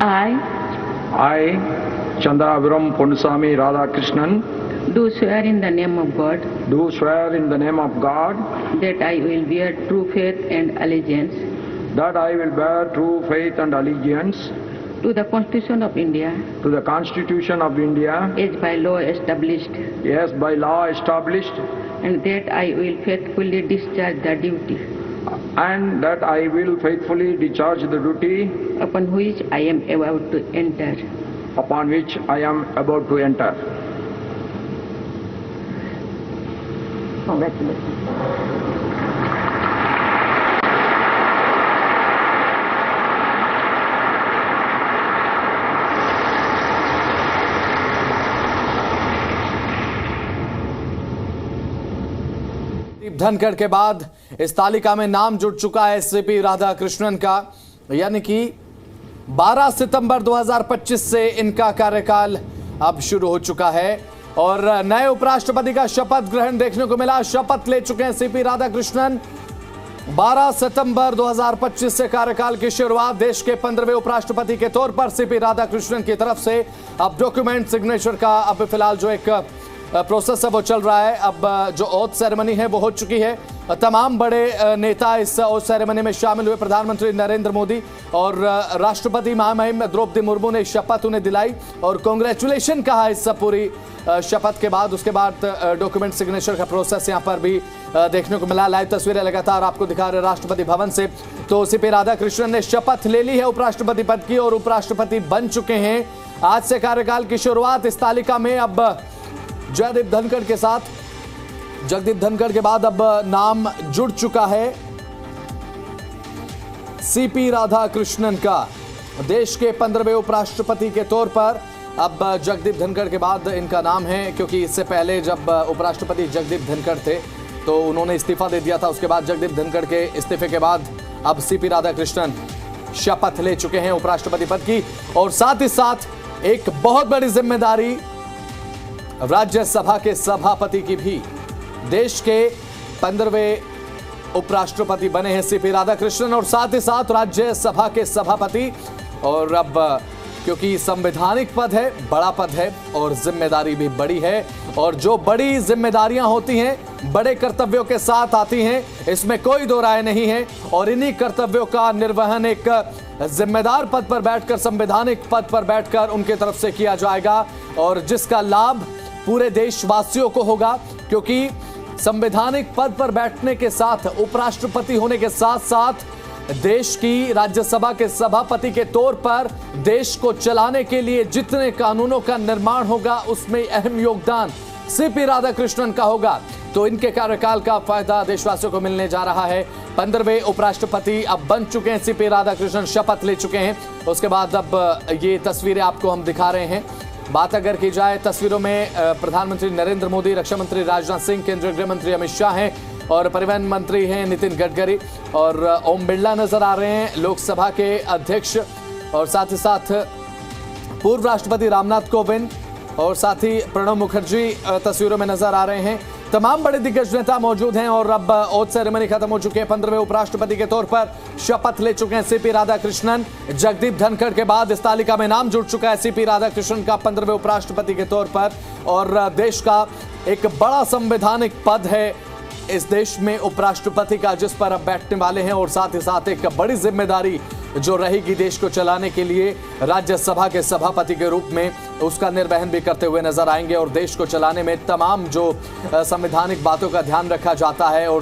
I, Chandraviram Ponnusamy Radhakrishnan, do swear in the name of God do swear in the name of God that I will bear true faith and allegiance that I will bear true faith and allegiance to the Constitution of India to the Constitution of India as by law established, as by law established, and that I will faithfully discharge the duty and that I will faithfully discharge the duty upon which I am about to enter. upon which I am about to enter. Congratulations. Dhankhar के बाद इस तालिका में नाम जुड़ चुका है CP Radhakrishnan का, यानी कि 12 सितंबर 2025 से इनका कार्यकाल अब शुरू हो चुका है और नए उपराष्ट्रपति का शपथ ग्रहण देखने को मिला। शपथ ले चुके हैं सीपी राधाकृष्णन। 12 सितंबर 2025 से कार्यकाल की शुरुआत। देश के 15वें उपराष्ट्रपति के तौर पर सीपी राधाकृष्णन की तरफ से अब डॉक्यूमेंट सिग्नेचर का अब फिलहाल जो एक प्रोसेस है वो चल रहा है। अब जो ओथ सेरेमनी है वो हो चुकी है। तमाम बड़े नेता इस ओथ सेरेमनी में शामिल हुए। प्रधानमंत्री नरेंद्र मोदी और राष्ट्रपति महामहिम द्रौपदी मुर्मू ने शपथ उन्हें दिलाई और कांग्रेचुलेशन कहा इस पूरी शपथ के बाद। उसके बाद डॉक्यूमेंट सिग्नेचर का प्रोसेस यहाँ पर भी देखने को मिला। लाइव तस्वीरें लगातार आपको दिखा रहे राष्ट्रपति भवन से। तो सीपी राधाकृष्णन ने शपथ ले ली है उपराष्ट्रपति पद की और उपराष्ट्रपति बन चुके हैं। आज से कार्यकाल की शुरुआत। इस तालिका में अब जगदीप धनखड़ के साथ जगदीप धनखड़ के बाद अब नाम जुड़ चुका है सीपी राधाकृष्णन का देश के 15वें उपराष्ट्रपति के तौर पर। अब जगदीप धनखड़ के बाद इनका नाम है, क्योंकि इससे पहले जब उपराष्ट्रपति जगदीप धनखड़ थे तो उन्होंने इस्तीफा दे दिया था। उसके बाद जगदीप धनखड़ के इस्तीफे के बाद अब सीपी राधाकृष्णन शपथ ले चुके हैं उपराष्ट्रपति पद की और साथ ही साथ एक बहुत बड़ी जिम्मेदारी राज्यसभा के सभापति की भी। देश के 15वें उपराष्ट्रपति बने हैं सीपी राधाकृष्णन और साथ ही साथ राज्यसभा के सभापति। और अब क्योंकि संवैधानिक पद है, बड़ा पद है और जिम्मेदारी भी बड़ी है और जो बड़ी जिम्मेदारियां होती हैं बड़े कर्तव्यों के साथ आती हैं, इसमें कोई दो राय नहीं है। और इन्हीं कर्तव्यों का निर्वहन एक जिम्मेदार पद पर बैठकर, संवैधानिक पद पर बैठकर उनके तरफ से किया जाएगा और जिसका लाभ पूरे देशवासियों को होगा। क्योंकि संवैधानिक पद पर बैठने के साथ, उपराष्ट्रपति होने के साथ साथ देश की राज्यसभा के सभापति के तौर पर देश को चलाने के लिए जितने कानूनों का निर्माण होगा उसमें अहम योगदान सीपी राधाकृष्णन का होगा। तो इनके कार्यकाल का फायदा देशवासियों को मिलने जा रहा है। 15वें उपराष्ट्रपति अब बन चुके हैं सीपी राधाकृष्णन, शपथ ले चुके हैं। उसके बाद अब ये तस्वीरें आपको हम दिखा रहे हैं। बात अगर की जाए तस्वीरों में, प्रधानमंत्री नरेंद्र मोदी, रक्षा मंत्री राजनाथ सिंह, केंद्रीय गृह मंत्री अमित शाह हैं और परिवहन मंत्री हैं नितिन गडकरी और ओम बिरला नजर आ रहे हैं, लोकसभा के अध्यक्ष, और साथ ही साथ पूर्व राष्ट्रपति रामनाथ कोविंद और साथ ही प्रणब मुखर्जी तस्वीरों में नजर आ रहे हैं। तमाम बड़े दिग्गज नेता मौजूद हैं और अब ओथ सेरेमनी खत्म हो चुकी है। 15वें उपराष्ट्रपति के तौर पर शपथ ले चुके हैं सीपी राधाकृष्णन। जगदीप धनखड़ के बाद इस तालिका में नाम जुड़ चुका है सीपी राधाकृष्णन का 15वें उपराष्ट्रपति के तौर पर और देश का एक बड़ा संवैधानिक पद है इस देश में उपराष्ट्रपति का, जिस पर अब बैठने वाले हैं और साथ ही साथ एक बड़ी जिम्मेदारी जो रहेगी देश को चलाने के लिए राज्यसभा के सभापति के रूप में, उसका निर्वहन भी करते हुए नजर आएंगे और देश को चलाने में तमाम जो संवैधानिक बातों का ध्यान रखा जाता है और